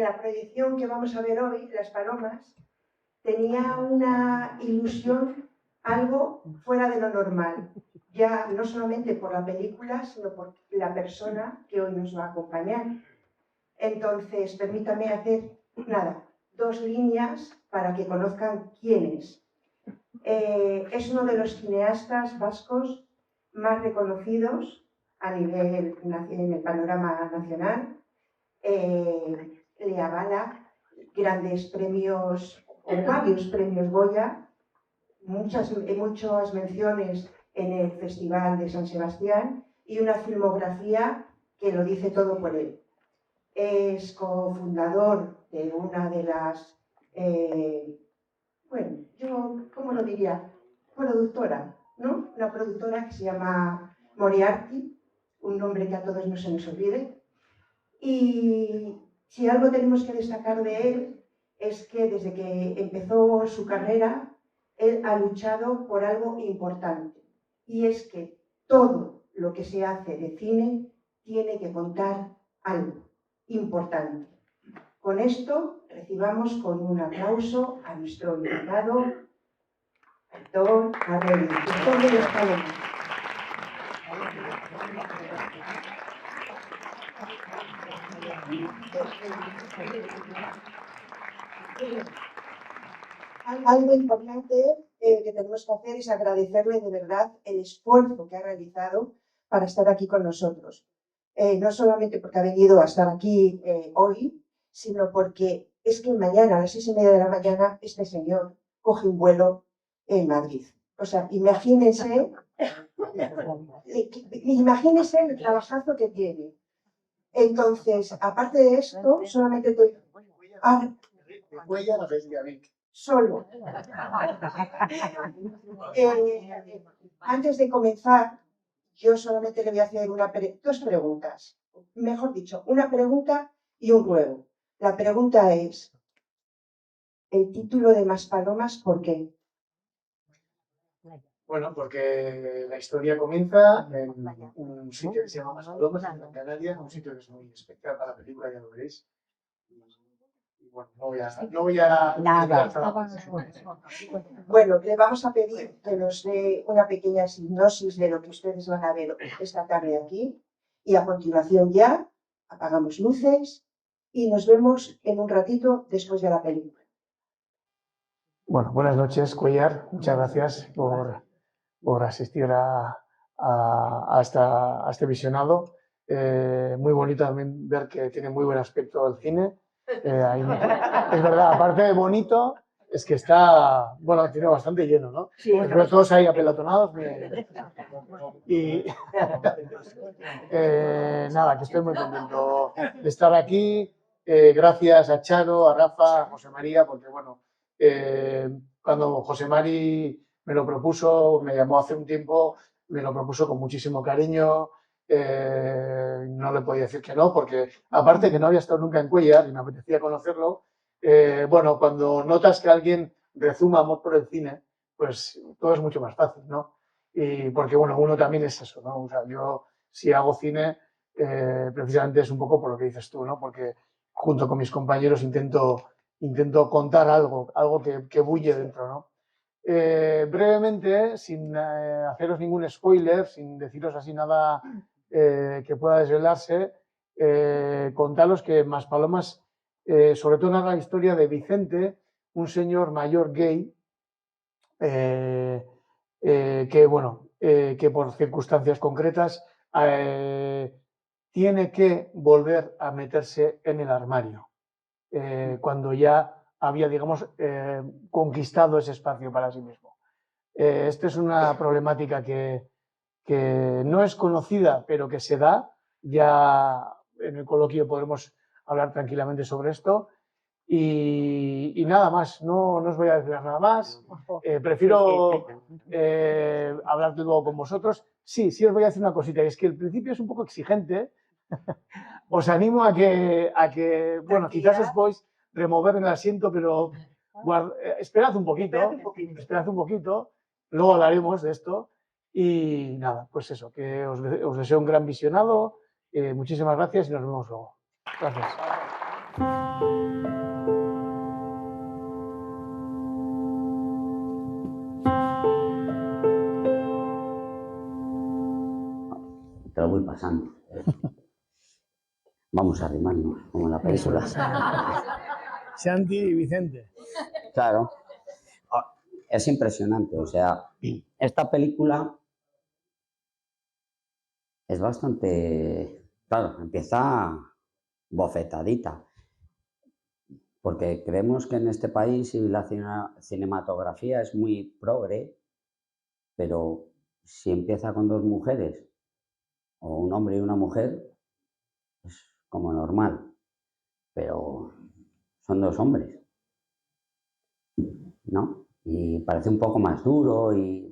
la proyección que vamos a ver hoy, Las Palomas, tenía una ilusión algo fuera de lo normal, ya no solamente por la película, sino por la persona que hoy nos va a acompañar. Entonces, permítame hacer, nada, 2 líneas para que conozcan quién es. Es uno de los cineastas vascos más reconocidos a nivel en el panorama nacional. Le avala grandes premios o varios premios Goya, muchas menciones en el Festival de San Sebastián y una filmografía que lo dice todo por él. Es cofundador de una de las, bueno, yo, ¿cómo lo diría? Productora, ¿no? Una productora que se llama Moriarty, un nombre que a todos no se nos olvide. Y si algo tenemos que destacar de él es que desde que empezó su carrera, él ha luchado por algo importante. Y es que todo lo que se hace de cine tiene que contar algo importante. Con esto recibamos con un aplauso a nuestro invitado, actor Abel, director de Las Palomas. Algo importante que tenemos que hacer es agradecerle de verdad el esfuerzo que ha realizado para estar aquí con nosotros. No solamente porque ha venido a estar aquí hoy, sino porque es que mañana a las 6:30 de la mañana este señor coge un vuelo en Madrid. O sea, imagínense el trabajazo que tiene. Entonces, aparte de esto, solamente te... Solo. Antes de comenzar, yo solamente le voy a hacer dos preguntas. Mejor dicho, una pregunta y un ruego. La pregunta es, el título de Maspalomas, ¿por qué? Bueno, porque la historia comienza en un sitio que se llama Maspalomas, en Gran Canaria, un sitio que es muy especial para la película, ya lo veréis. Y bueno, no voy a Nada. Bueno, le vamos a pedir que nos dé una pequeña hipnosis de lo que ustedes van a ver esta tarde aquí y a continuación ya apagamos luces y nos vemos en un ratito después de la película. Bueno, buenas noches, Cuellar. Muchas gracias por asistir a este visionado. Muy bonito también ver que tiene muy buen aspecto el cine. Es verdad, aparte de bonito, es que está, bueno, tiene bastante lleno, ¿no? Sí, pero todos ahí apelatonados. Y nada, que estoy muy contento de estar aquí. Gracias a Charo, a Rafa, a José María, porque bueno, cuando José Mari me lo propuso, me llamó hace un tiempo, me lo propuso con muchísimo cariño. No le podía decir que no, porque aparte que no había estado nunca en Cuellar y me apetecía conocerlo, bueno, cuando notas que alguien rezuma amor por el cine, pues todo es mucho más fácil, ¿no? Y porque, bueno, uno también es eso, ¿no? O sea, yo si hago cine, precisamente es un poco por lo que dices tú, ¿no? Porque junto con mis compañeros intento contar algo que bulle dentro, ¿no? Brevemente, sin haceros ningún spoiler, sin deciros así nada que pueda desvelarse, contaros que Maspalomas sobre todo narra la historia de Vicente, un señor mayor gay que, bueno, que por circunstancias concretas tiene que volver a meterse en el armario cuando ya había, digamos, conquistado ese espacio para sí mismo. Esta es una problemática que no es conocida, pero que se da. Ya en el coloquio podremos hablar tranquilamente sobre esto. Y nada más, no os voy a decir nada más. Prefiero hablar luego con vosotros. Sí, os voy a decir una cosita, y es que el principio es un poco exigente. Os animo a que bueno, quizás os podéis remover en el asiento, pero esperad un poquito, luego hablaremos de esto. Y nada, pues eso, que os deseo un gran visionado. Muchísimas gracias y nos vemos luego. Gracias. Santi. Vamos a arrimarnos, como en la película. Santi y Vicente. Claro. Es impresionante, o sea, esta película es bastante... Claro, empieza bofetadita, porque creemos que en este país la cinematografía es muy progre, pero si empieza con dos mujeres, o un hombre y una mujer, es como normal, pero son dos hombres, ¿no? Y parece un poco más duro y...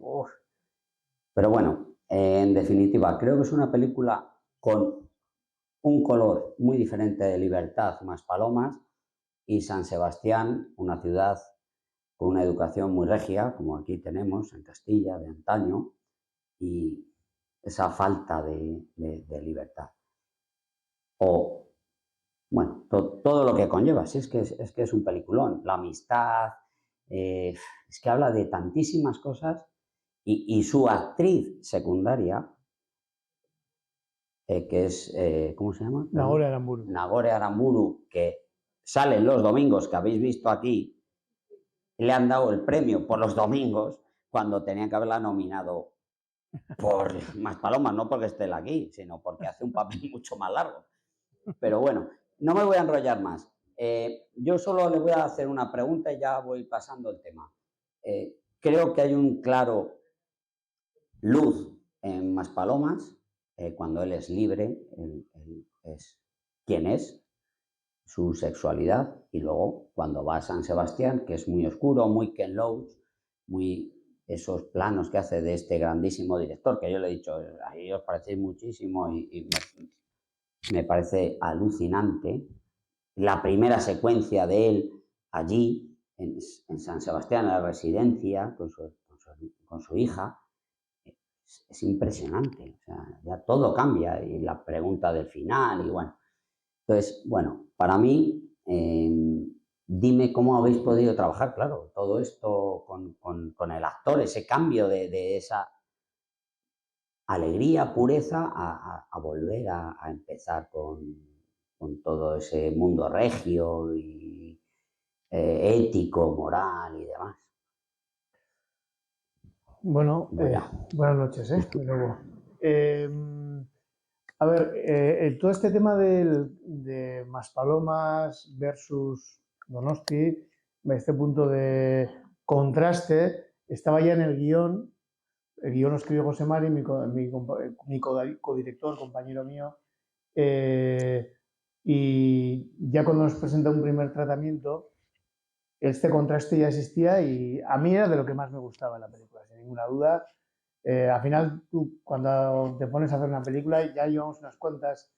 Pero bueno, en definitiva, creo que es una película con un color muy diferente de Libertad, Maspalomas, y San Sebastián, una ciudad con una educación muy regia, como aquí tenemos en Castilla de antaño, y esa falta de libertad. O, bueno, todo lo que conlleva, sí, es que es un peliculón. La amistad, es que habla de tantísimas cosas, y su actriz secundaria, que es, ¿cómo se llama? Nagore Aramburu. Nagore Aramburu, que sale los domingos, que habéis visto aquí, le han dado el premio por los domingos, cuando tenían que haberla nominado por Maspalomas, no porque esté él aquí, sino porque hace un papel mucho más largo. Pero bueno, no me voy a enrollar más. Yo solo le voy a hacer una pregunta y ya voy pasando el tema. Creo que hay un claro luz en Maspalomas, cuando él es libre, él es quien es, su sexualidad, y luego cuando va a San Sebastián, que es muy oscuro, muy Ken Loach, muy esos planos que hace de este grandísimo director, que yo le he dicho, a ellos os parecéis muchísimo y me parece alucinante. La primera secuencia de él allí, en San Sebastián, en la residencia, con su hija, es impresionante. O sea, ya todo cambia, y la pregunta del final, y bueno. Entonces, bueno, para mí, dime cómo habéis podido trabajar, claro, todo esto con el actor, ese cambio de esa alegría, pureza, a volver a empezar con todo ese mundo regio y ético, moral y demás. Bueno, buenas noches, de nuevo. A ver, todo este tema de Maspalomas versus Donosti, este punto de contraste, estaba ya en el guión. El guión lo escribió José Mari, mi codirector, compañero mío, y ya cuando nos presenta un primer tratamiento, este contraste ya existía y a mí era de lo que más me gustaba en la película, sin ninguna duda. Al final, tú cuando te pones a hacer una película, ya llevamos unas cuantas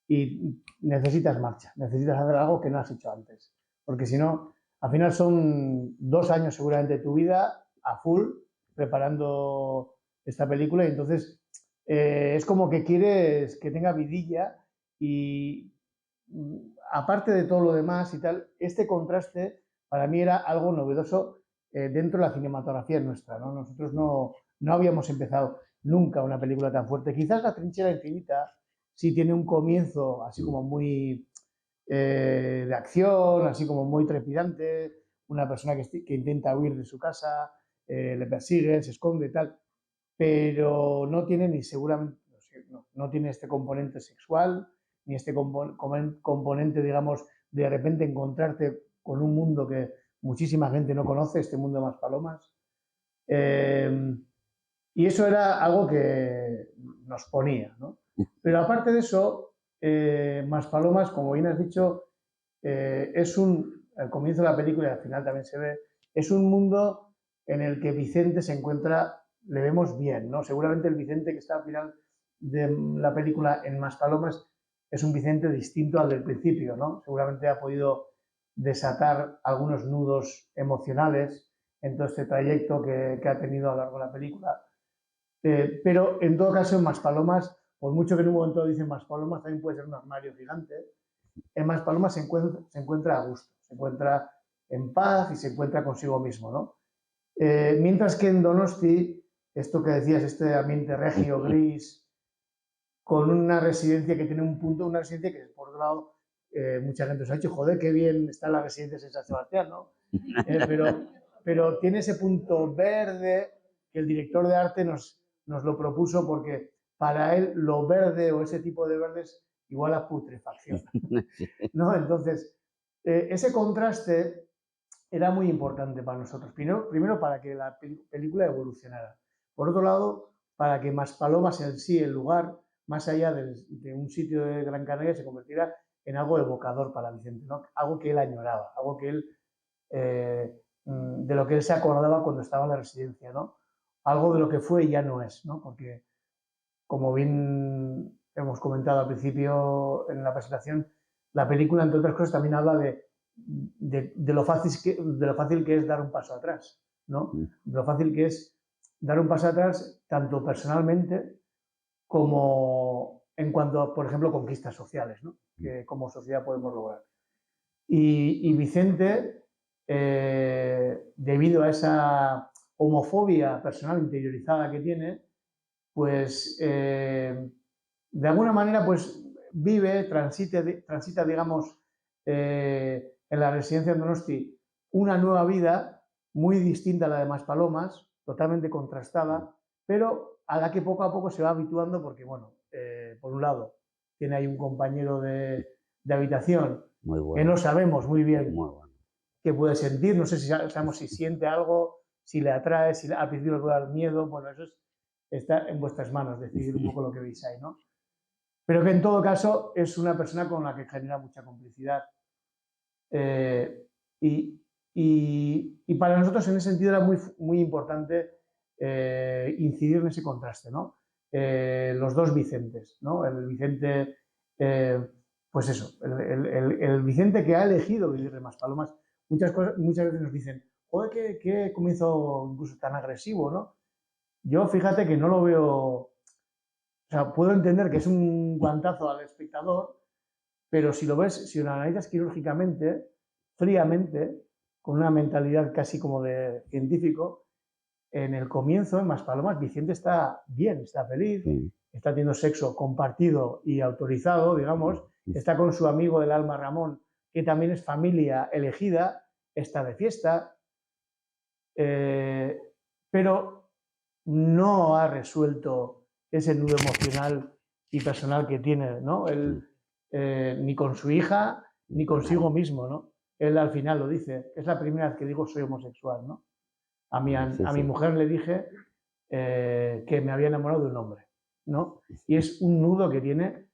y necesitas marcha, necesitas hacer algo que no has hecho antes. Porque si no, al final son 2 años seguramente de tu vida a full preparando esta película y entonces es como que quieres que tenga vidilla y aparte de todo lo demás y tal, este contraste para mí era algo novedoso dentro de la cinematografía nuestra, ¿no? Nosotros no habíamos empezado nunca una película tan fuerte. Quizás La trinchera infinita sí tiene un comienzo así como muy de acción, así como muy trepidante, una persona que intenta huir de su casa, le persigue, se esconde y tal, pero no tiene ni seguramente, no tiene este componente sexual, ni este componente, digamos, de repente encontrarte con un mundo que muchísima gente no conoce, este mundo de Maspalomas. Y eso era algo que nos ponía, ¿no? Pero aparte de eso, Maspalomas, como bien has dicho, al comienzo de la película y al final también se ve, es un mundo en el que Vicente se encuentra, le vemos bien, ¿no? Seguramente el Vicente que está al final de la película en Maspalomas es un Vicente distinto al del principio, ¿no? Seguramente ha podido desatar algunos nudos emocionales en todo este trayecto que ha tenido a lo largo de la película. Pero en todo caso, en Maspalomas, por mucho que en un momento dicen Maspalomas, también puede ser un armario gigante. En Maspalomas se encuentra a gusto, se encuentra en paz y se encuentra consigo mismo, ¿no? Mientras que en Donosti, esto que decías, este ambiente regio, gris, con una residencia que tiene un punto, una residencia que, por otro lado, mucha gente os ha dicho, joder, qué bien está la residencia de San Sebastián, ¿no? Pero tiene ese punto verde que el director de arte nos lo propuso porque para él lo verde o ese tipo de verdes igual a putrefacción, ¿no? Entonces, ese contraste era muy importante para nosotros. Primero para que la película evolucionara. Por otro lado, para que Maspalomas en sí, el lugar, más allá de un sitio de Gran Canaria, se convirtiera en algo evocador para Vicente, ¿no? Algo que él añoraba, algo que él, de lo que él se acordaba cuando estaba en la residencia, ¿no? Algo de lo que fue y ya no es, ¿no? Porque, como bien hemos comentado al principio en la presentación, la película, entre otras cosas, también habla de lo fácil que es dar un paso atrás, ¿no? De lo fácil que es dar un paso atrás, tanto personalmente como en cuanto a, por ejemplo, conquistas sociales, ¿no? Que como sociedad podemos lograr. Y Vicente, debido a esa homofobia personal interiorizada que tiene, pues de alguna manera pues vive, transita digamos, en la residencia de Donosti una nueva vida muy distinta a la de Maspalomas, totalmente contrastada, pero a la que poco a poco se va habituando porque, bueno, por un lado, tiene ahí un compañero de habitación Muy bueno. que no sabemos muy bien Muy bueno. qué puede sentir, no sé si sabemos si siente algo, si le atrae, si al principio le puede dar miedo, bueno, eso está en vuestras manos, decidir un poco lo que veis ahí, ¿no? Pero que en todo caso es una persona con la que genera mucha complicidad. Y para nosotros en ese sentido era muy importante incidir en ese contraste, ¿no? Los dos Vicentes, ¿no? El Vicente, pues eso, el Vicente que ha elegido vivir de Maspalomas. Muchas veces nos dicen, joder, qué comienzo incluso tan agresivo, ¿no? Yo fíjate que no lo veo, o sea, puedo entender que es un guantazo al espectador, pero si lo ves, si lo analizas quirúrgicamente, fríamente, con una mentalidad casi como de científico, en el comienzo, en Maspalomas, Vicente está bien, está feliz, Sí. está teniendo sexo compartido y autorizado, digamos, está con su amigo del alma Ramón, que también es familia elegida, está de fiesta, pero no ha resuelto ese nudo emocional y personal que tiene, ¿no? Él, ni con su hija, ni consigo mismo, ¿no? Él al final lo dice, es la primera vez que digo soy homosexual, ¿no? A mi mujer le dije que me había enamorado de un hombre, ¿no? Y es un nudo que tiene,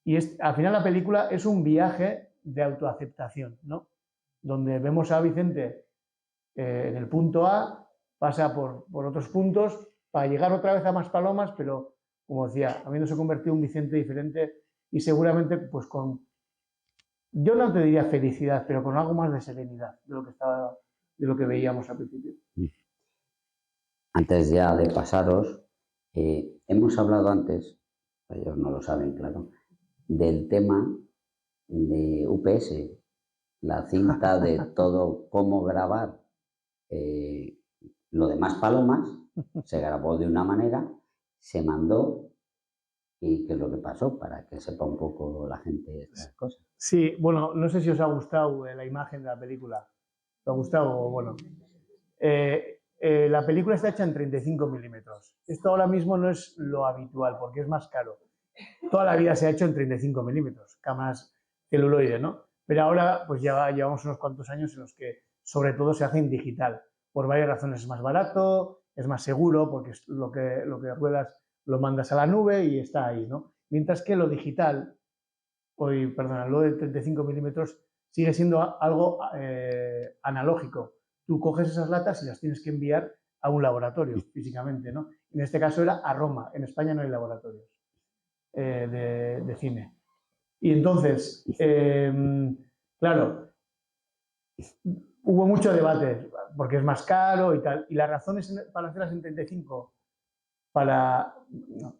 y al final la película es un viaje de autoaceptación, ¿no? Donde vemos a Vicente en el punto A, pasa por otros puntos para llegar otra vez a Maspalomas, pero como decía, habiéndose convertido en un Vicente diferente y seguramente pues con, yo no te diría felicidad, pero con algo más de serenidad de lo que veíamos al principio. Antes ya de pasaros, hemos hablado antes, ellos no lo saben, claro, del tema de UPS, la cinta de todo cómo grabar lo de Maspalomas, se grabó de una manera, se mandó y qué es lo que pasó para que sepa un poco la gente estas cosas. Sí, bueno, no sé si os ha gustado la imagen de la película. ¿Os ha gustado? Bueno, la película está hecha en 35 milímetros. Esto ahora mismo no es lo habitual porque es más caro. Toda la vida se ha hecho en 35 milímetros, cámaras celuloide, ¿no? Pero ahora pues ya llevamos unos cuantos años en los que sobre todo se hace en digital. Por varias razones es más barato, es más seguro porque lo que ruedas lo mandas a la nube y está ahí, ¿no? Mientras que lo digital, lo de 35 milímetros sigue siendo algo analógico. Tú coges esas latas y las tienes que enviar a un laboratorio físicamente, ¿no? En este caso era a Roma. En España no hay laboratorios de cine. Y entonces, claro, hubo mucho debate porque es más caro y tal. Y las razones para hacerlas en 35, las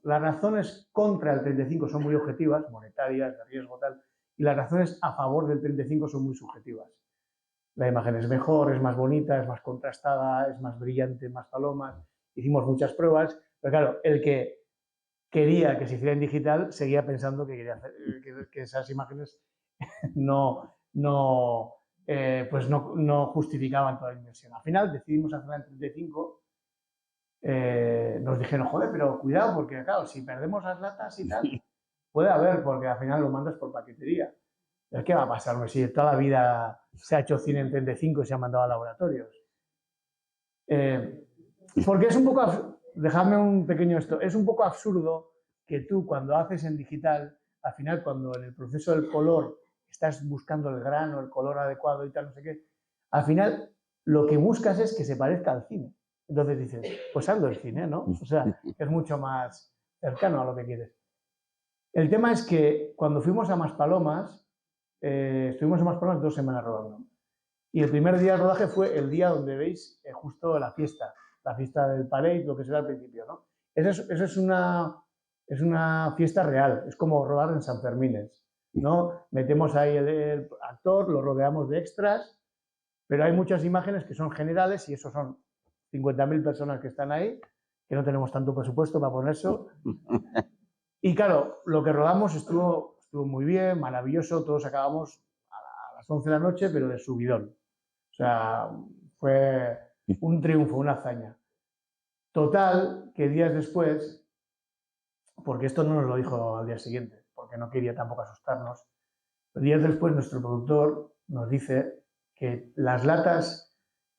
razones contra el 35 son muy objetivas, monetarias, de riesgo, tal. Y las razones a favor del 35 son muy subjetivas. La imagen es mejor, es más bonita, es más contrastada, es más brillante, más palomas. Hicimos muchas pruebas, pero claro, el que quería que se hiciera en digital, seguía pensando que quería hacer, que esas imágenes pues no justificaban toda la inversión. Al final decidimos hacerla en 35. Nos dijeron, joder, pero cuidado, porque claro, si perdemos las latas y tal, puede haber, porque al final lo mandas por paquetería. ¿Qué va a pasar? Pues si toda la vida se ha hecho cine en 35 y se ha mandado a laboratorios. Porque es un poco, dejadme un pequeño esto, es un poco absurdo que tú cuando haces en digital, al final cuando en el proceso del color estás buscando el grano, el color adecuado y tal, no sé qué, al final lo que buscas es que se parezca al cine. Entonces dices, pues hazlo el cine, ¿no? O sea, es mucho más cercano a lo que quieres. El tema es que cuando fuimos a Maspalomas, estuvimos en Maspalomas 2 semanas rodando. Y el primer día del rodaje fue el día donde veis justo la fiesta del parade, lo que será al principio, ¿no? Eso es una fiesta real, es como rodar en San Fermines, ¿no? Metemos ahí el actor, lo rodeamos de extras, pero hay muchas imágenes que son generales y eso son 50.000 personas que están ahí, que no tenemos tanto presupuesto para poner eso. Y claro, lo que rodamos estuvo muy bien, maravilloso, todos acabamos a las 11 de la noche, pero de subidón. O sea, fue un triunfo, una hazaña. Total, que días después, porque esto no nos lo dijo al día siguiente, porque no quería tampoco asustarnos, días después nuestro productor nos dice que las latas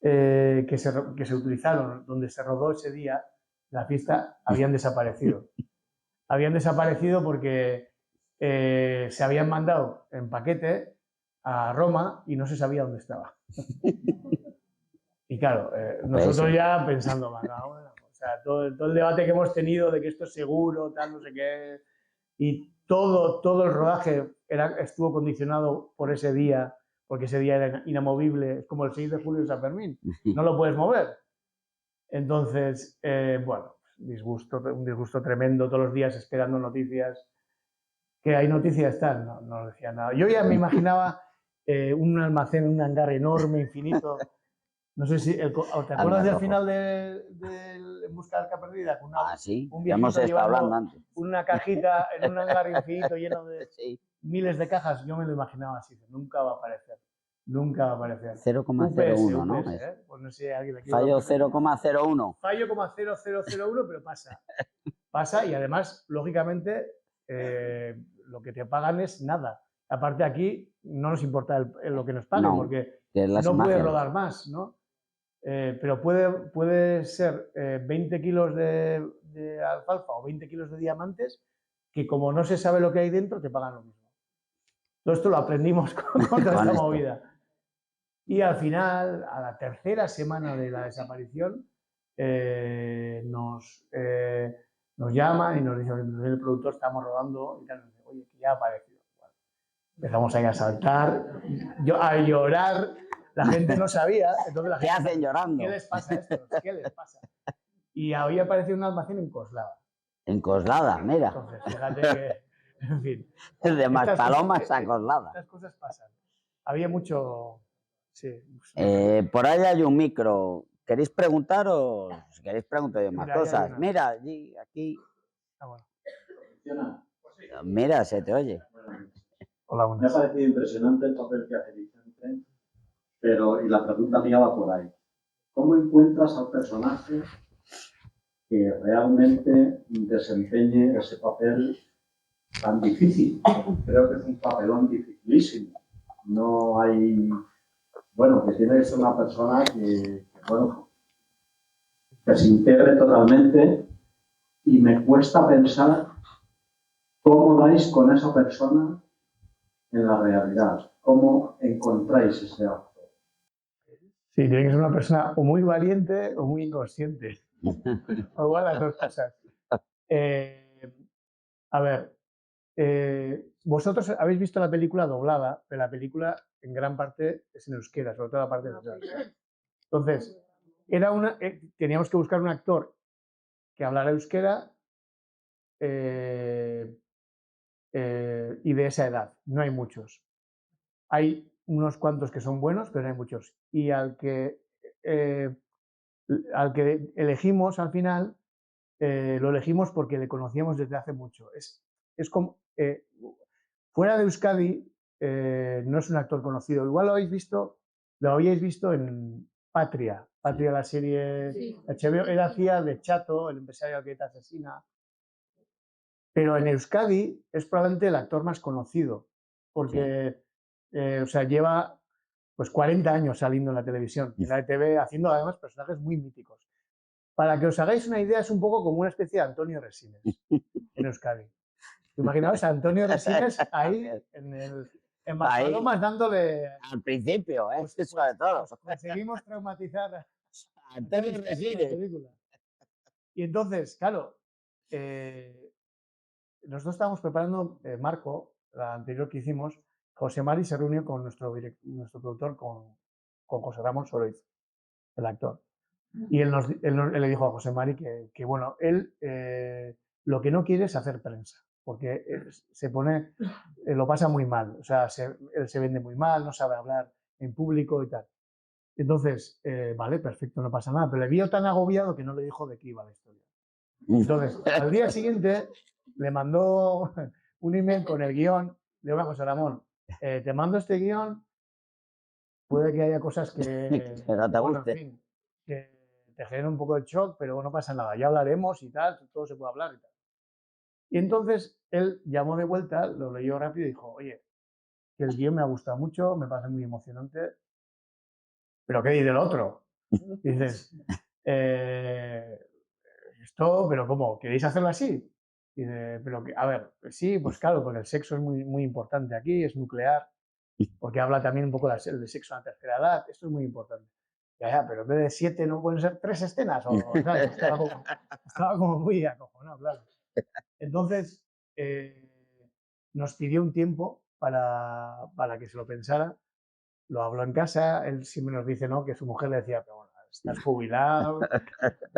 que se utilizaron donde se rodó ese día, la fiesta, habían desaparecido. Habían desaparecido porque se habían mandado en paquete a Roma y no se sabía dónde estaba. Y claro, nosotros ya pensando, bueno, o sea, todo el debate que hemos tenido de que esto es seguro, tal, no sé qué, y todo el rodaje estuvo condicionado por ese día, porque ese día era inamovible, es como el 6 de julio de San Fermín, no lo puedes mover. Entonces, bueno, un disgusto tremendo, todos los días esperando noticias. ¿Que hay noticias? Tal, no decía nada. Yo ya me imaginaba un almacén, un hangar enorme, infinito. No sé si. ¿Te acuerdas del final de En busca del arca perdida? Sí, un hemos estado hablando antes. Una cajita en un hangar infinito lleno de miles de cajas. Yo me lo imaginaba así. Nunca va a aparecer. Nunca va a aparecer. 0,01, ¿no? Pues no sé, alguien aquí. Fallo 0,01. Fallo 0,0001, pero pasa. Pasa y además, lógicamente, lo que te pagan es nada. Aparte aquí no nos importa lo que nos paguen, porque no puedes rodar más, ¿no? Pero puede ser 20 kilos de alfalfa o 20 kilos de diamantes que como no se sabe lo que hay dentro, te pagan lo mismo. Todo esto lo aprendimos con toda esta movida. Y al final, a la tercera semana de la desaparición, nos llaman y nos dicen, el productor, estamos rodando, y tal, nos dice, oye, que ya ha aparecido. Bueno, empezamos ahí a saltar, a llorar, la gente no sabía. Entonces la ¿Qué gente, hacen llorando? ¿qué les pasa a estos? ¿Qué les pasa? Y había aparecido un almacén en Coslada. En Coslada, mira. Entonces, fíjate que, en fin. De Maspalomas a Coslada. Estas cosas pasan. Había mucho... Sí. Por ahí hay un micro. ¿Queréis preguntar o si queréis pregunto yo más cosas? Mira, allí, aquí. Bueno. Mira, se te oye. Hola, me ha parecido impresionante el papel que hace Vicente, y la pregunta mía va por ahí. ¿Cómo encuentras al personaje que realmente desempeñe ese papel tan difícil? Creo que es un papelón dificilísimo. No hay... Bueno, que tiene que ser una persona que se integre totalmente, y me cuesta pensar cómo dais con esa persona en la realidad. ¿Cómo encontráis ese acto? Sí, tiene que ser una persona o muy valiente o muy inconsciente. O igual las dos cosas. A ver, vosotros habéis visto la película doblada, pero la película en gran parte es en euskera, sobre todo la parte de euskera. Entonces, teníamos que buscar un actor que hablara euskera y de esa edad. No hay muchos. Hay unos cuantos que son buenos, pero no hay muchos. Y al que elegimos al final lo elegimos porque le conocíamos desde hace mucho. Es como, fuera de Euskadi, no es un actor conocido. Igual lo habíais visto en Patria. Patria, la serie HBO, él hacía de Chato, el empresario que te asesina. Pero en Euskadi es probablemente el actor más conocido, porque o sea, lleva pues 40 años saliendo en la televisión, en la ETV, haciendo además personajes muy míticos. Para que os hagáis una idea, es un poco como una especie de Antonio Resines en Euskadi. Imaginaos a Antonio Resines ahí en Maspalomas dándole... Al principio, ¿eh? Pues, Sobre todo. Conseguimos traumatizar a Antonio la Resines. película. Y entonces, claro, nosotros estábamos preparando Marco, la anterior que hicimos. José Mari se reunió con nuestro productor, con José Ramón Soroiz, el actor. Y él le dijo a José Mari que bueno, él lo que no quiere es hacer prensa, porque se pone, lo pasa muy mal, o sea, él se vende muy mal, no sabe hablar en público y tal. Entonces, vale, perfecto, no pasa nada, pero le vio tan agobiado que no le dijo de qué iba la historia. Entonces, al día siguiente le mandó un email con el guión. Le digo, José Ramón, te mando este guión, puede que haya cosas que no te bueno, guste. en fin, que te generen un poco de shock, pero no pasa nada, ya hablaremos y tal, todo se puede hablar y tal. Y entonces él llamó de vuelta, lo leyó rápido y dijo, oye, que el guión me ha gustado mucho, me parece muy emocionante, pero ¿qué dice el otro? Y dices, esto, pero ¿cómo? ¿Queréis hacerlo así? Y dice, pero a ver, pues sí, pues claro, porque el sexo es muy importante aquí, es nuclear, porque habla también un poco del sexo a la tercera edad, esto es muy importante. Ya, pero en vez de 7 no pueden ser 3 escenas, o ¿sabes? Estaba como muy acojonado, claro. Entonces, nos pidió un tiempo para que se lo pensara, lo habló en casa, él siempre nos dice, ¿no?, que su mujer le decía, pero bueno, estás jubilado,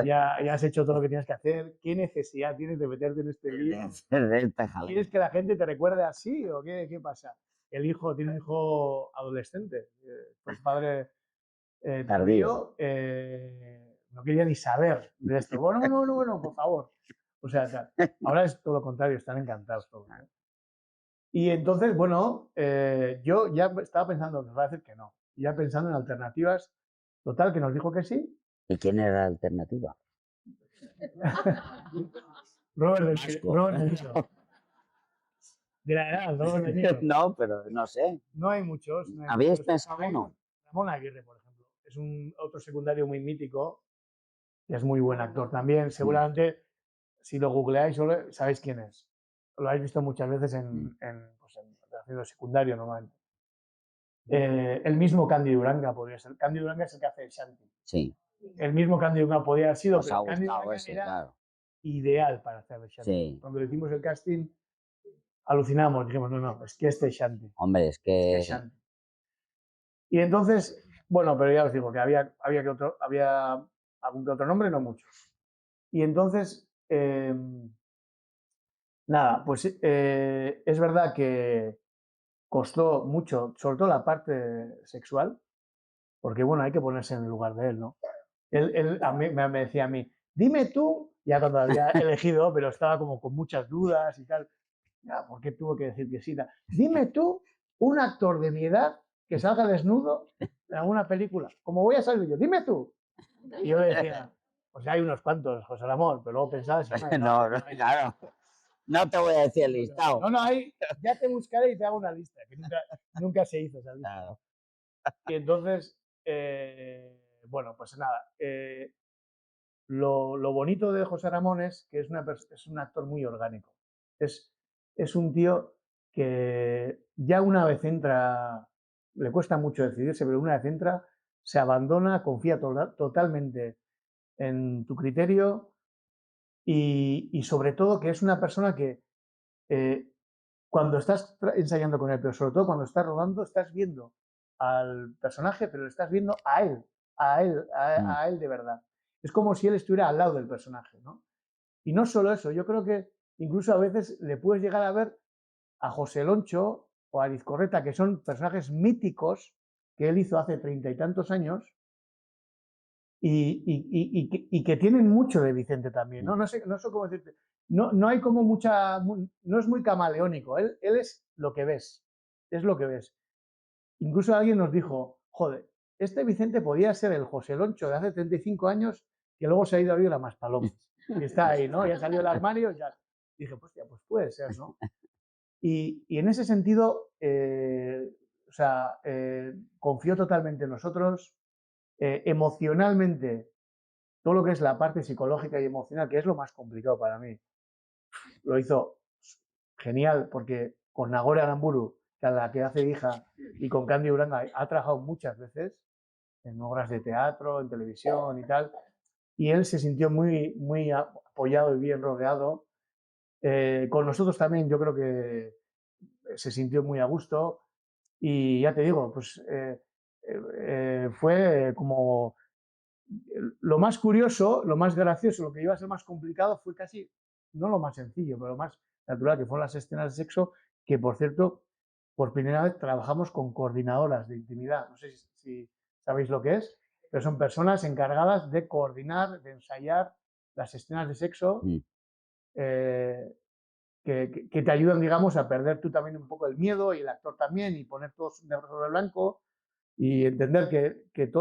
ya has hecho todo lo que tienes que hacer, ¿qué necesidad tienes de meterte en este lío? ¿Quieres que la gente te recuerde así o qué pasa? Tiene un hijo adolescente, pues padre tardío, no quería ni saber de esto. Bueno, por favor. O sea, tal. Ahora es todo lo contrario, están encantados todos. ¿Eh? Y entonces, bueno, yo ya estaba pensando, nos va a decir que no, ya pensando en alternativas. Total, que nos dijo que sí. ¿Y quién era la alternativa? Robert De Niro. De la edad, Robert De Niro. No, pero no sé. No hay muchos. ¿Habíais pensado uno? Ramón Aguirre, por ejemplo. Es otro secundario muy mítico, que es muy buen actor también. Seguramente, si lo googleáis, sabéis quién es. Lo habéis visto muchas veces haciendo secundario normalmente. El mismo Cándido Uranga podría ser. Cándido Uranga es el que hace el Shanti. Sí. El mismo Cándido Uranga podría haber sido, pero Cándido Uranga era claro. ideal para hacer el Shanti. Sí. Cuando hicimos el casting, alucinamos, dijimos, no, es que este es Shanti. Hombre, es que... Shanti. Y entonces, bueno, pero ya os digo que había algún que otro nombre, no muchos. Y entonces, nada, pues es verdad que costó mucho, sobre todo la parte sexual, porque bueno, hay que ponerse en el lugar de él, ¿no? Él me decía a mí, dime tú, ya cuando había elegido, pero estaba como con muchas dudas y tal, ya, ¿por qué tuvo que decir que sí? Dime tú, un actor de mi edad que salga desnudo en alguna película, como voy a salir yo, dime tú. Y yo le decía, pues hay unos cuantos, José Ramón, pero luego pensaba... No, claro. No te voy a decir el listado. No, ya te buscaré y te hago una lista, que nunca se hizo esa lista. Claro. Y entonces, bueno, pues nada, lo bonito de José Ramón es que es un actor muy orgánico. Es un tío que ya una vez entra, le cuesta mucho decidirse, pero una vez entra, se abandona, confía totalmente en tu criterio y sobre todo que es una persona que cuando estás ensayando con él, pero sobre todo cuando estás rodando, estás viendo al personaje, pero le estás viendo a él de verdad. Es como si él estuviera al lado del personaje, ¿no? Y no solo eso, yo creo que incluso a veces le puedes llegar a ver a José Loncho o a Lizcorreta, que son personajes míticos que él hizo hace 30 y tantos años, y que tienen mucho de Vicente también, ¿no? No sé cómo decirte. No hay como no es muy camaleónico. Él es lo que ves. Es lo que ves. Incluso alguien nos dijo, joder, este Vicente podía ser el José Loncho de hace 35 años que luego se ha ido a vivir a Maspalomas. Y está ahí, ¿no? Ya salió del armario y ya. Y dije, pues puede ser, ¿no? Y en ese sentido, confió totalmente en nosotros. Emocionalmente, todo lo que es la parte psicológica y emocional, que es lo más complicado para mí, lo hizo genial, porque con Nagore Aramburu, que a la que hace hija, y con Candy Uranga ha trabajado muchas veces en obras de teatro, en televisión y tal, y él se sintió muy apoyado y bien rodeado. Con nosotros también yo creo que se sintió muy a gusto, y ya te digo, pues fue como lo más curioso, lo más gracioso, lo que iba a ser más complicado fue casi, no lo más sencillo, pero lo más natural, que fueron las escenas de sexo, que por cierto, por primera vez trabajamos con coordinadoras de intimidad. No sé si sabéis lo que es, pero son personas encargadas de coordinar, de ensayar las escenas de sexo, que te ayudan, digamos, a perder tú también un poco el miedo, y el actor también, y poner todo negro sobre blanco, y entender que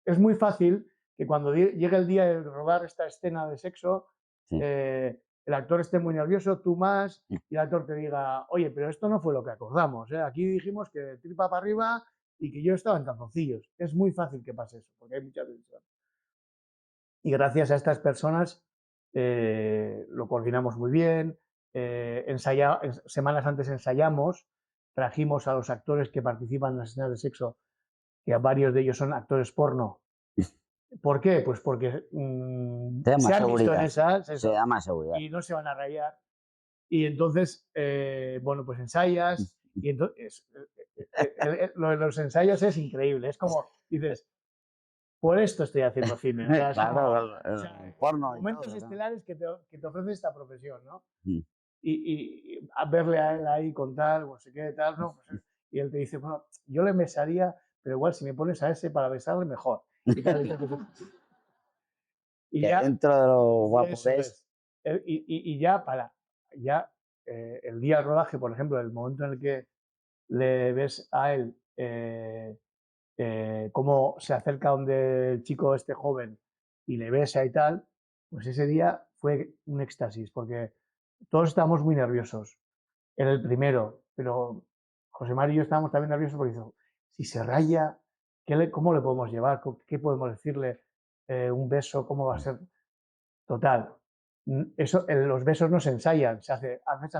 es muy fácil que cuando llegue el día de rodar esta escena de sexo, Sí. El actor esté muy nervioso, tú más, y el actor te diga, oye, pero esto no fue lo que acordamos, ¿eh? Aquí dijimos que tripa para arriba y que yo estaba en calzoncillos. Es muy fácil que pase eso, porque hay mucha tensión. Y gracias a estas personas lo coordinamos muy bien. Semanas antes ensayamos, trajimos a los actores que participan en las escenas de sexo, que varios de ellos son actores porno. ¿Por qué? Pues porque se han visto en esas, se da más seguridad, y no se van a rayar. Y entonces, bueno, pues ensayas, y entonces lo de los ensayos es increíble. Es como, dices, por esto estoy haciendo cine. O sea, claro, porno momentos y todo, estelares que te ofrece esta profesión, ¿no? ¿no? Y a verle a él ahí con tal, no sé qué, tal, ¿no? Pues, y él te dice, bueno, yo le besaría, pero igual si me pones a ese para besarle, mejor. Y Que ya, dentro de lo guapo eso que es. Y ya el día del rodaje, por ejemplo, el momento en el que le ves a él cómo se acerca donde el chico este joven y le besa y tal, pues ese día fue un éxtasis, porque todos estábamos muy nerviosos. Era el primero, pero José María y yo estábamos también nerviosos porque dijo, si se raya, ¿cómo le podemos llevar? ¿Qué podemos decirle? Un beso, ¿cómo va a ser? Total. Los besos no se ensayan, haces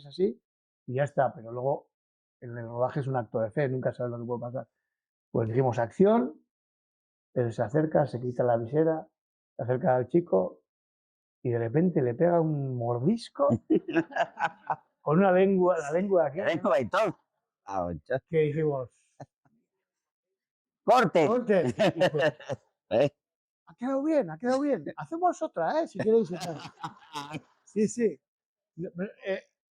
así y ya está, pero luego en el rodaje es un acto de fe, nunca sabes lo que puede pasar. Pues dijimos acción, él se acerca, se quita la visera, se acerca al chico y de repente le pega un mordisco con la lengua aquí, Y todo. que dijimos, ¡Corte! corte. Y dice, ha quedado bien, hacemos otra, si queréis. Sí.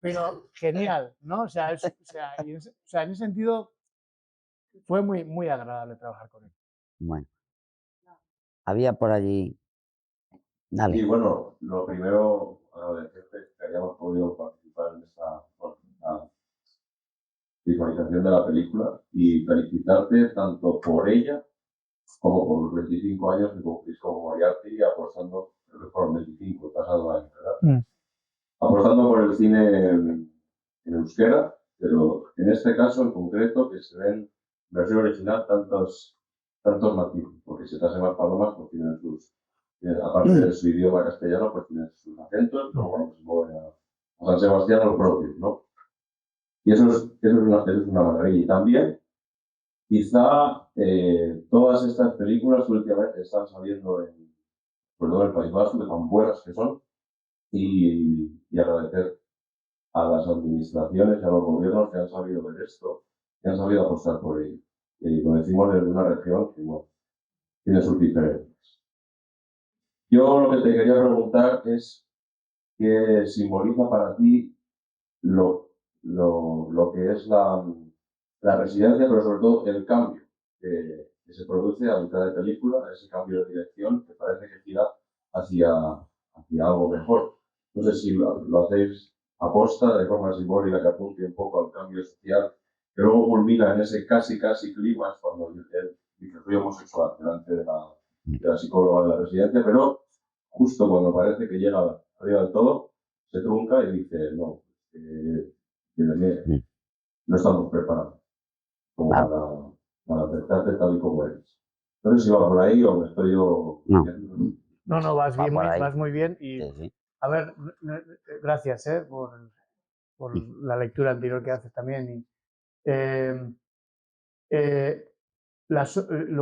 Pero genial, ¿no? O sea, en ese sentido fue muy agradable trabajar con él. Bueno, había por allí. Dale. Y bueno, lo primero, agradecerte que hayamos podido participar en esta visualización de la película y felicitarte tanto por ella como por los 25 años que cumplís como Moriarty, apostando, creo que fueron 25, pasado año, ¿verdad? Apostando por el cine en euskera, pero en este caso en concreto que se ven versión original tantos matices, porque si estás en Maspalomas pues tienen aparte de su idioma castellano, pues tienen sus acentos, pero bueno, se mueven a San Sebastián los propios, ¿no? Y eso es una maravilla. Y también, quizá todas estas películas últimamente están saliendo sobre todo en el País Vasco, de tan buenas que son, y agradecer a las administraciones y a los gobiernos que han sabido ver esto, que han sabido apostar por ello. Y lo decimos desde una región que, bueno, tiene sus diferencias. Yo lo que te quería preguntar es qué simboliza para ti lo que es la residencia, pero sobre todo el cambio que que se produce a mitad de película, ese cambio de dirección que parece que gira hacia algo mejor. No sé si lo hacéis aposta, de forma simbólica, que apunte un poco al cambio social, que luego culmina en ese casi clímax cuando él dice soy homosexual delante de la psicóloga de la residencia, pero justo cuando parece que llega arriba del todo, se trunca y dice no, no estamos preparados como para aceptarte tal y como eres. No sé si va por ahí o me estoy yo... No, vas bien, por ahí. vas muy bien. Y, Sí. a ver, gracias por la lectura anterior que haces también. Lo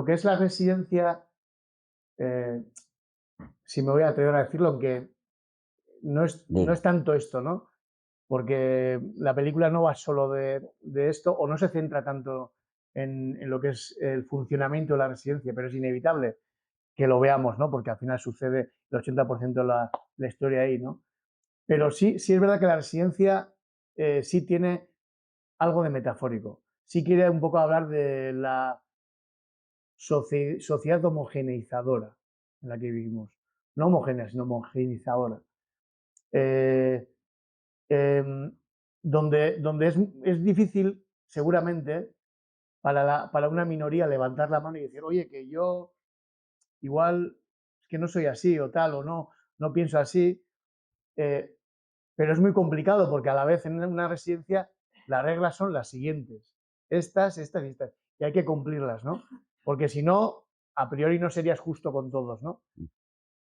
que es la residencia, si me voy a atrever a decirlo, aunque no es tanto esto, ¿no? Porque la película no va solo de esto, o no se centra tanto en lo que es el funcionamiento de la residencia, pero es inevitable que lo veamos, ¿no? Porque al final sucede el 80% de la historia ahí, ¿no? Pero sí es verdad que la residencia sí tiene algo de metafórico. Sí quiere un poco hablar de la sociedad homogeneizadora en la que vivimos. No homogénea, sino homogeneizadora. Donde es difícil, seguramente, para una minoría levantar la mano y decir, oye, que yo igual es que no soy así o tal, o no pienso así, pero es muy complicado porque a la vez en una residencia las reglas son las siguientes, estas y estas, y hay que cumplirlas, ¿no? Porque si no, a priori no serías justo con todos, ¿no?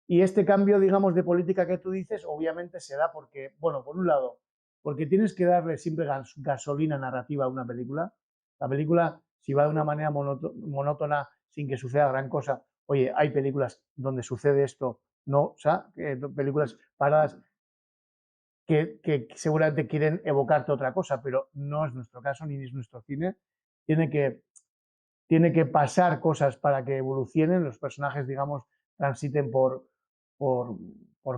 Y este cambio, digamos, de política que tú dices, obviamente se da porque, bueno, por un lado, porque tienes que darle siempre gasolina narrativa a una película. La película, si va de una manera monótona, sin que suceda gran cosa, oye, hay películas donde sucede esto, no, o sea, películas paradas que seguramente quieren evocarte otra cosa, pero no es nuestro caso ni es nuestro cine. Tiene que pasar cosas para que evolucionen, los personajes, digamos, transiten por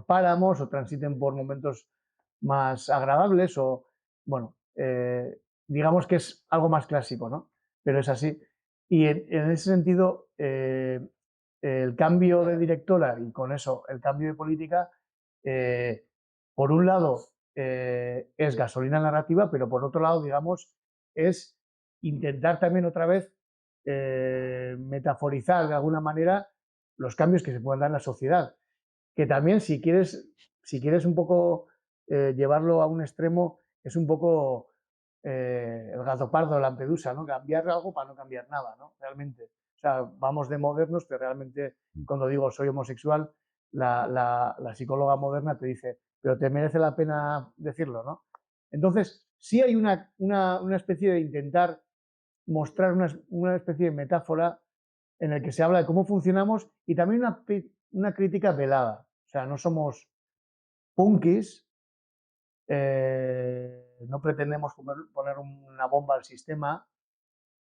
páramos o transiten por momentos más agradables o, bueno, digamos que es algo más clásico, ¿no? Pero es así. Y en ese sentido, el cambio de directora y con eso el cambio de política, por un lado, es gasolina narrativa, pero por otro lado, digamos, es intentar también otra vez metaforizar de alguna manera los cambios que se pueden dar en la sociedad. Que también, si quieres un poco llevarlo a un extremo, es un poco el gato pardo de Lampedusa, ¿no? Cambiar algo para no cambiar nada, ¿no? Realmente. O sea, vamos de modernos, pero realmente cuando digo soy homosexual, la psicóloga moderna te dice, pero te merece la pena decirlo, ¿no? Entonces, sí hay una especie de intentar mostrar una especie de metáfora en la que se habla de cómo funcionamos y también una crítica velada. O sea, no somos punkis, no pretendemos poner una bomba al sistema,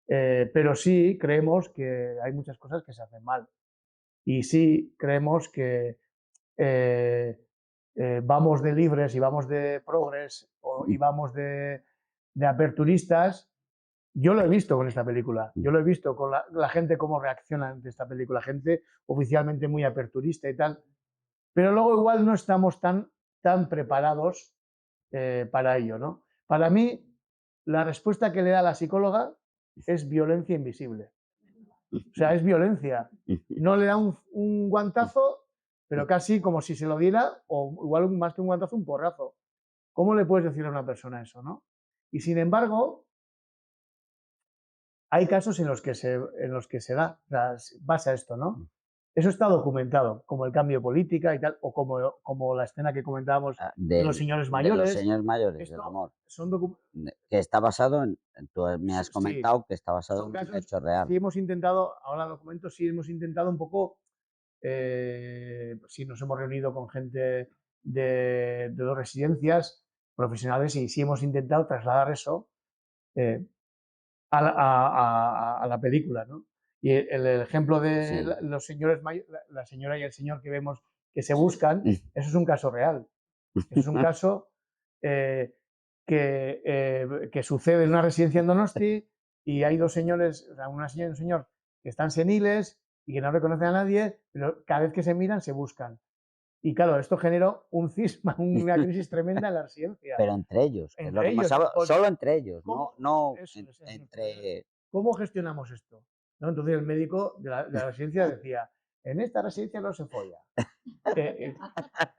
pero sí creemos que hay muchas cosas que se hacen mal. Y sí creemos que vamos de libres y vamos de progres y vamos de aperturistas. Yo lo he visto con esta película, yo lo he visto con la gente cómo reacciona ante esta película, gente oficialmente muy aperturista y tal, pero luego igual no estamos tan preparados para ello, ¿no? Para mí, la respuesta que le da la psicóloga es violencia invisible. O sea, es violencia. No le da un guantazo, pero casi como si se lo diera, o igual más que un guantazo, un porrazo. ¿Cómo le puedes decir a una persona eso, no? Y sin embargo, hay casos en los que se da, pasa esto, ¿no? Eso está documentado, como el cambio de política y tal, o como la escena que comentábamos de los señores mayores. De los señores mayores, del amor. Que está basado tú me has comentado que está basado en un hecho real. Sí hemos intentado, ahora lo comento, sí hemos intentado un poco, sí nos hemos reunido con gente de dos residencias profesionales y sí hemos intentado trasladar eso a la película, ¿no? Y el ejemplo de los señores mayores, la señora y el señor que vemos que se buscan, eso es un caso real. Eso es un caso que sucede en una residencia en Donosti y hay dos señores, o sea, una señora y un señor que están seniles y que no reconocen a nadie, pero cada vez que se miran se buscan. Y claro, esto generó un cisma, una crisis tremenda en la residencia. Pero entre ellos, que es lo Entre que hemos ellos, hablado, solo entre ellos, no eso es, entre... ¿cómo gestionamos esto? ¿No? Entonces el médico de la residencia decía, en esta residencia no se folla.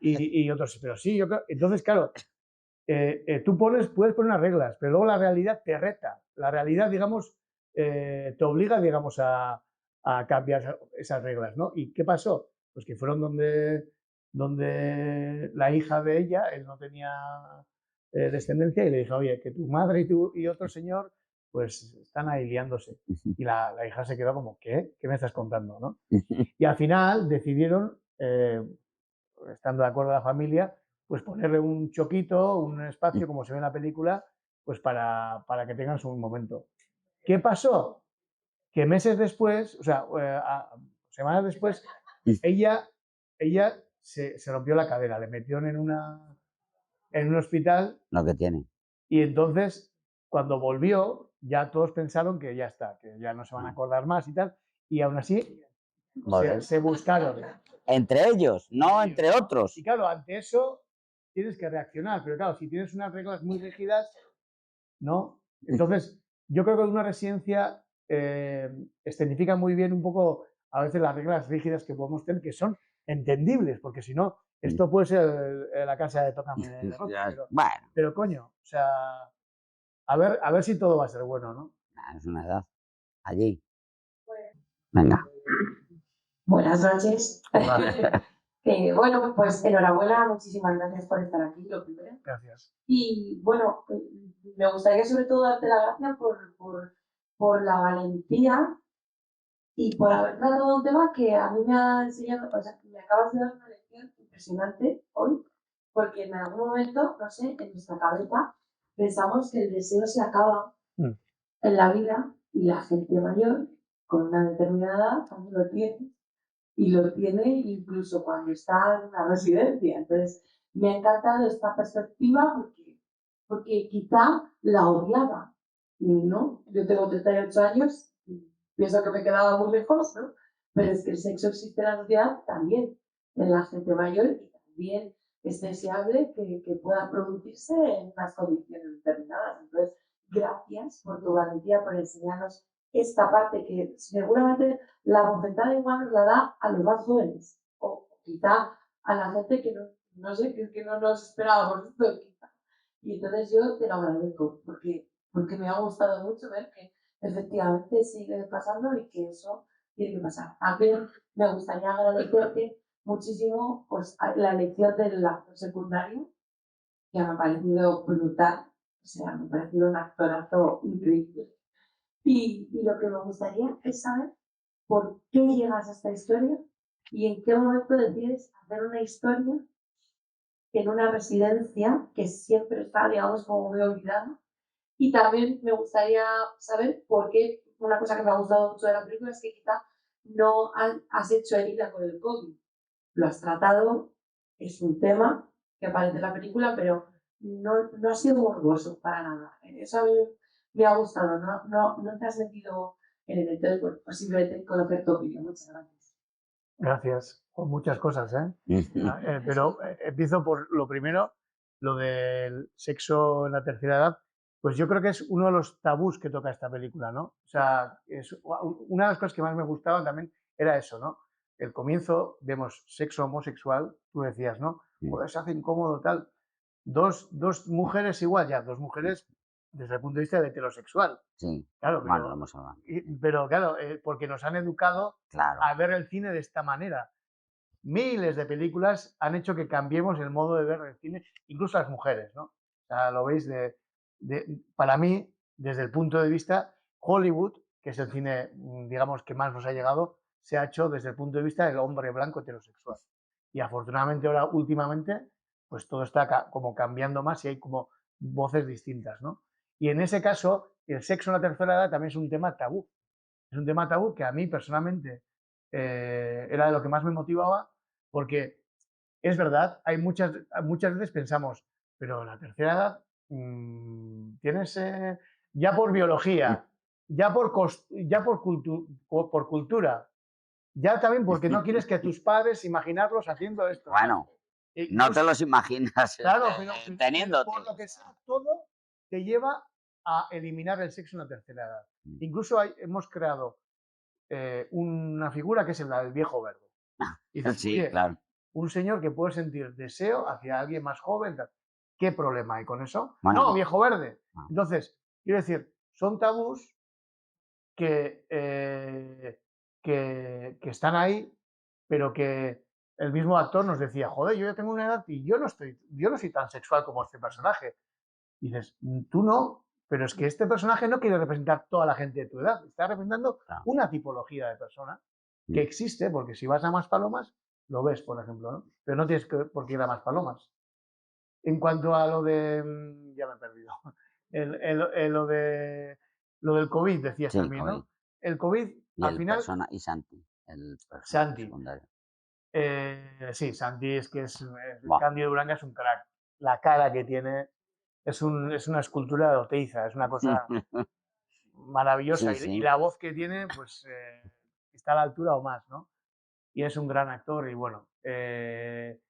Y otros, pero sí, yo creo. Entonces, claro, tú puedes poner unas reglas, pero luego la realidad te reta. La realidad, digamos, te obliga, digamos, a cambiar esas reglas, ¿no? ¿Y qué pasó? Pues que fueron donde la hija de ella, él no tenía descendencia, y le dijo, oye, que tu madre y otro señor, pues están ahí liándose. Y la hija se quedó como, ¿qué? ¿Qué me estás contando? ¿No? Y al final decidieron, estando de acuerdo la familia, pues ponerle un choquito, un espacio, como se ve en la película, pues para que tengan su momento. ¿Qué pasó? Que meses después, o sea, semanas después, ella se rompió la cadera, le metieron en un hospital. Lo que tiene. Y entonces, cuando volvió, ya todos pensaron que ya está, que ya no se van a acordar más y tal, y aún así se buscaron. Entre ellos, no entre otros. Y claro, ante eso tienes que reaccionar, pero claro, si tienes unas reglas muy rígidas, ¿no? Entonces, yo creo que una residencia escenifica muy bien un poco a veces las reglas rígidas que podemos tener, que son entendibles, porque si no, esto puede ser la casa de Tócame de Rock, pero coño, o sea, a ver si todo va a ser bueno, ¿no? Es una edad. Allí. Venga. Buenas noches. Bueno, pues enhorabuena, muchísimas gracias por estar aquí, lo primero. Gracias. Y bueno, me gustaría sobre todo darte las gracias por la valentía y por haber tratado un tema que a mí me ha enseñado, o sea, me acabas de dar una lección impresionante hoy, porque en algún momento, no sé, en nuestra cabeza pensamos que el deseo se acaba en la vida y la gente mayor, con una determinada edad, también lo tiene. Y lo tiene incluso cuando está en una residencia. Entonces, me ha encantado esta perspectiva porque quizá la odiaba, ¿no? Yo tengo 38 años, pienso que me quedaba muy lejos, ¿no? Pero es que el sexo existe en la sociedad también, en la gente mayor, y también es deseable que pueda producirse en unas condiciones determinadas. Entonces, gracias por tu valentía, por enseñarnos esta parte que seguramente la bofetada igual nos la da a los más jóvenes, o quizá a la gente que no sé, que no nos esperábamos esto, quizá. Y entonces yo te lo agradezco, porque me ha gustado mucho ver que efectivamente sigue pasando y que eso tiene que pasar. A mí me gustaría agradecerte muchísimo pues, la elección del actor secundario, que me ha parecido brutal, o sea, me ha parecido un actorazo increíble. Y lo que me gustaría es saber por qué llegas a esta historia y en qué momento decides hacer una historia en una residencia que siempre está, digamos, como muy olvidada. Y también me gustaría saber por qué, una cosa que me ha gustado mucho de la película es que quizá no has hecho herida con el COVID. Lo has tratado, es un tema que aparece en la película, pero no ha sido morboso para nada. Eso a mí me ha gustado, no te has metido en el entonces, bueno, pues simplemente conocer tu opinión. Muchas gracias. Gracias por muchas cosas, pero empiezo por lo primero, lo del sexo en la tercera edad. Pues yo creo que es uno de los tabús que toca esta película, ¿no? O sea, una de las cosas que más me gustaban también era eso, ¿no? El comienzo, vemos sexo homosexual, tú decías, ¿no? Pues se hace incómodo, tal. Dos mujeres igual, ya, dos mujeres desde el punto de vista heterosexual. Sí, claro, bueno, lo hemos hablado. Pero claro, porque nos han educado a ver el cine de esta manera. Miles de películas han hecho que cambiemos el modo de ver el cine, incluso las mujeres, ¿no? O sea, lo veis, para mí, desde el punto de vista Hollywood, que es el cine, digamos, que más nos ha llegado, se ha hecho desde el punto de vista del hombre blanco heterosexual. Y afortunadamente ahora, últimamente, pues todo está como cambiando más y hay como voces distintas, ¿no? Y en ese caso, el sexo en la tercera edad también es un tema tabú. Es un tema tabú que a mí personalmente era de lo que más me motivaba, porque es verdad, hay muchas veces pensamos, pero la tercera edad tienes ya por biología, ya por cultura, ya también porque no quieres que tus padres imaginarlos haciendo esto. Bueno, no te los imaginas Claro, teniéndote. por lo que sea, todo te lleva a eliminar el sexo en la tercera edad. Incluso hemos creado una figura que es la del viejo verde. Y dices, Sí, oye, claro. un señor que puede sentir deseo hacia alguien más joven, ¿qué problema hay con eso? Bueno, No, viejo verde. no. Entonces, quiero decir, son tabús que están ahí, pero que el mismo actor nos decía, joder, yo ya tengo una edad y yo no soy tan sexual como este personaje. Y dices, tú no, pero es que este personaje no quiere representar toda la gente de tu edad, está representando una tipología de persona que existe, porque si vas a Maspalomas, lo ves, por ejemplo, ¿no? Pero no tienes por qué ir a Maspalomas. En cuanto a lo de... ya me he perdido. Lo del COVID, decías Sí, también, ¿no? El COVID, y al final... y Santi, el personaje Santi. secundario. Sí, Santi es que Cándido Duranga es un crack. La cara que tiene es una escultura de Oteiza, es una cosa maravillosa. Sí, sí. Y la voz que tiene, pues está a la altura o más, ¿no? Y es un gran actor y bueno, desde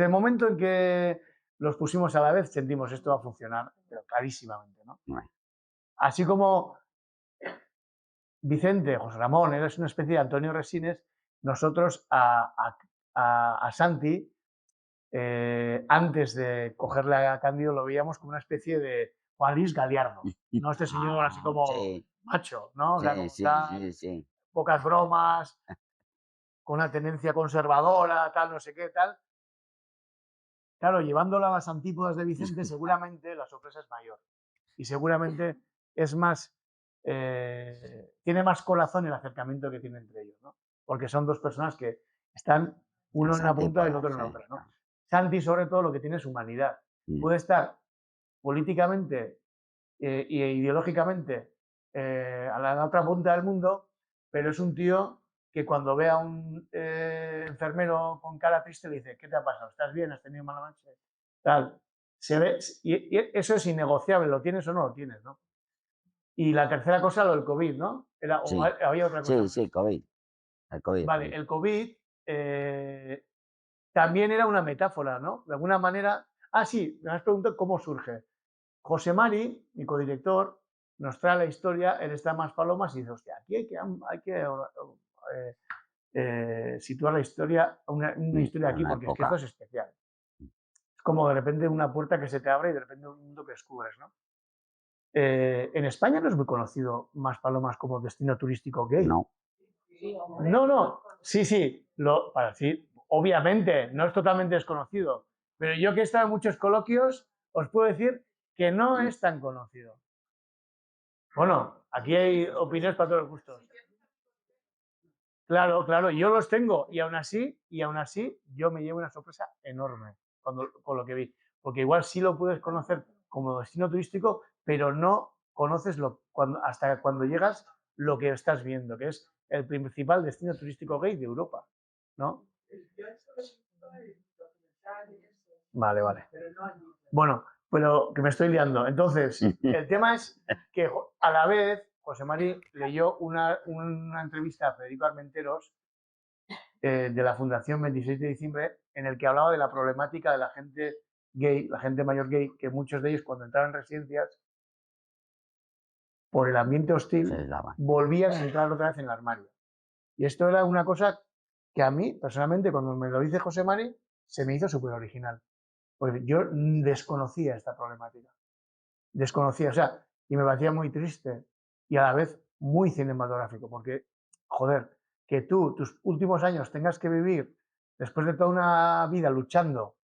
el momento en que los pusimos a la vez sentimos esto va a funcionar, pero clarísimamente, ¿no? Bueno. Así como Vicente, José Ramón, eres una especie de Antonio Resines, nosotros a Santi, antes de cogerle a Cándido, lo veíamos como una especie de Juan Luis Galiardo, ¿no? Este señor así como Sí. macho, ¿no? O sea, como Sí. pocas bromas, con una tendencia conservadora, tal, no sé qué, tal. Claro, llevándolo a las antípodas de Vicente, seguramente la sorpresa es mayor. Y seguramente es más, tiene más corazón el acercamiento que tiene entre ellos, ¿no? Porque son dos personas que están uno en una punta y el otro en la otra, ¿no? Santi, sobre todo, lo que tiene es humanidad. Puede estar políticamente e ideológicamente a la otra punta del mundo, pero es un tío que cuando ve a un enfermero con cara triste le dice, ¿qué te ha pasado? ¿Estás bien? ¿Has tenido mala noche? Tal. Se ve, y eso es innegociable, ¿lo tienes o no lo tienes, ¿no? Y la tercera cosa, lo del COVID, ¿no? Había otra cosa. Sí, COVID. El COVID. Vale, el COVID también era una metáfora, ¿no? De alguna manera... Ah, sí, me has preguntado cómo surge. José Mari, mi codirector, nos trae la historia, él está en Maspalomas y dice, hostia, aquí hay que situar la historia, una historia aquí, porque es que esto es especial. Es como de repente una puerta que se te abre y de repente un mundo que descubres, ¿no? En España no es muy conocido Maspalomas como destino turístico gay. No. No. Sí, obviamente, no es totalmente desconocido. Pero yo que he estado en muchos coloquios, os puedo decir que no es tan conocido. Bueno, aquí hay opiniones para todos los gustos. Claro, yo los tengo y aún así yo me llevo una sorpresa enorme con lo que vi. Porque igual sí lo puedes conocer como destino turístico, pero no conoces hasta cuando llegas lo que estás viendo, que es el principal destino turístico gay de Europa, ¿no? Vale. Bueno, pero que me estoy liando. Entonces, el tema es que a la vez José Mari leyó una entrevista a Federico Armenteros de la Fundación 26 de diciembre en el que hablaba de la problemática de la gente gay, la gente mayor gay, que muchos de ellos cuando entraban en residencias, por el ambiente hostil, volvían a entrar otra vez en el armario. Y esto era una cosa que a mí, personalmente, cuando me lo dice José Mari, se me hizo súper original. Porque yo desconocía esta problemática. O sea, y me parecía muy triste y a la vez muy cinematográfico, porque, joder, que tú, tus últimos años tengas que vivir, después de toda una vida luchando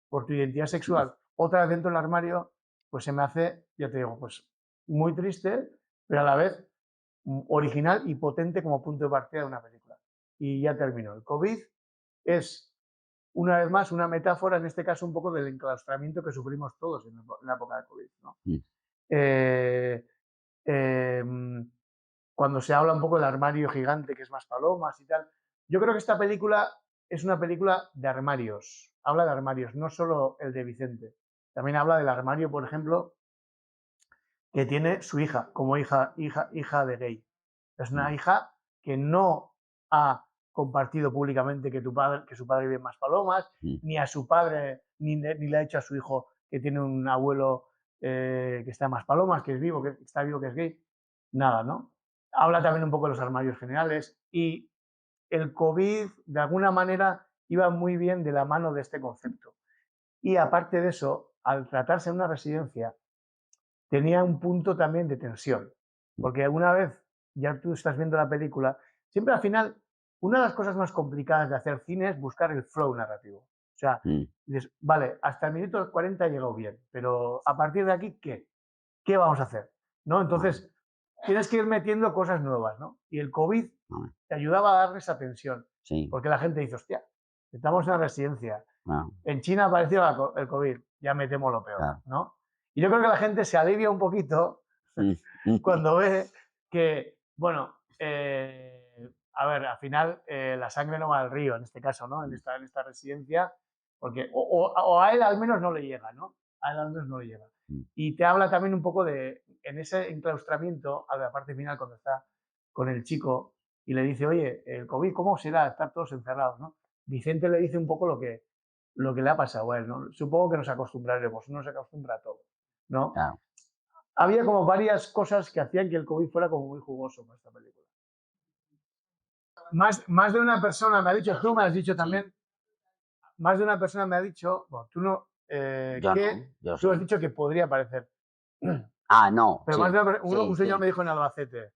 por tu identidad sexual, otra vez dentro del armario, pues se me hace, ya te digo, pues muy triste, pero a la vez original y potente como punto de partida de una película. Y ya termino. El COVID es, una vez más, una metáfora, en este caso un poco del enclaustramiento que sufrimos todos en la época de COVID, ¿no? Cuando se habla un poco del armario gigante que es Maspalomas y tal, yo creo que esta película es una película de armarios, habla de armarios, no solo el de Vicente, también habla del armario, por ejemplo, que tiene su hija, como hija de gay. Es una hija que no ha compartido públicamente que su padre vive en Maspalomas, ni a su padre, ni le ha dicho a su hijo que tiene un abuelo que está en Maspalomas, que es vivo, que está vivo, que es gay. Nada, ¿no? Habla también un poco de los armarios generales y el COVID, de alguna manera, iba muy bien de la mano de este concepto. Y aparte de eso, al tratarse de una residencia, tenía un punto también de tensión, porque alguna vez, ya tú estás viendo la película, siempre al final, una de las cosas más complicadas de hacer cine es buscar el flow narrativo. O sea, dices, vale, hasta el minuto 40 he llegado bien, pero a partir de aquí, ¿qué? ¿Qué vamos a hacer? ¿No? Entonces, tienes que ir metiendo cosas nuevas, ¿no? Y el COVID te ayudaba a darle esa tensión, porque la gente dice, hostia, estamos en una residencia, en China apareció el COVID, ya metemos lo peor, ¿no? Y yo creo que la gente se alivia un poquito cuando ve que, bueno, a ver, al final la sangre no va al río, en este caso, ¿no? En esta residencia, porque o a él al menos no le llega, ¿no? A él al menos no le llega. Y te habla también un poco de, en ese enclaustramiento, a la parte final, cuando está con el chico y le dice, oye, el COVID, ¿cómo será estar todos encerrados, ¿no? Vicente le dice un poco lo que le ha pasado a él, ¿no? Supongo que nos acostumbraremos, uno se acostumbra a todo, ¿no? Claro. Había como varias cosas que hacían que el COVID fuera como muy jugoso para esta película. Más de una persona me ha dicho, tú me has dicho también, más de una persona me ha dicho, bueno, tú no, tú has dicho que podría parecer. No. Pero más de un señor me dijo en Albacete,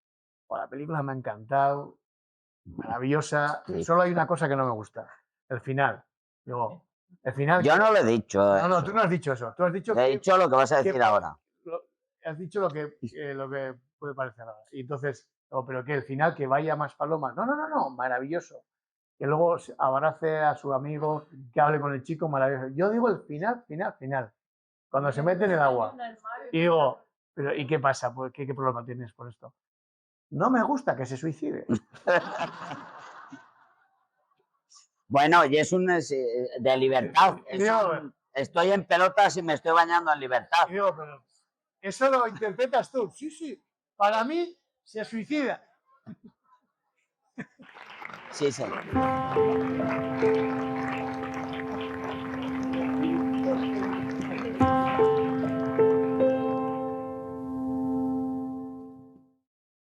la película me ha encantado, maravillosa, solo hay una cosa que no me gusta, el final. Digo, el final... Yo no lo he dicho. No, tú no has dicho eso. Tú has dicho he dicho lo que vas a decir ahora. Has dicho lo que puede parecer ahora. Y entonces, pero que el final, que vaya más palomas. No, maravilloso. Que luego abrace a su amigo, que hable con el chico, maravilloso. Yo digo el final. Cuando se mete en el agua. Y digo, pero ¿y qué pasa? Pues, ¿qué problema tienes con esto? No me gusta que se suicide. Bueno, y es un de libertad. Estoy en pelotas y me estoy bañando en libertad. Digo, pero eso lo interpretas tú. Sí. Para mí, se suicida. Sí.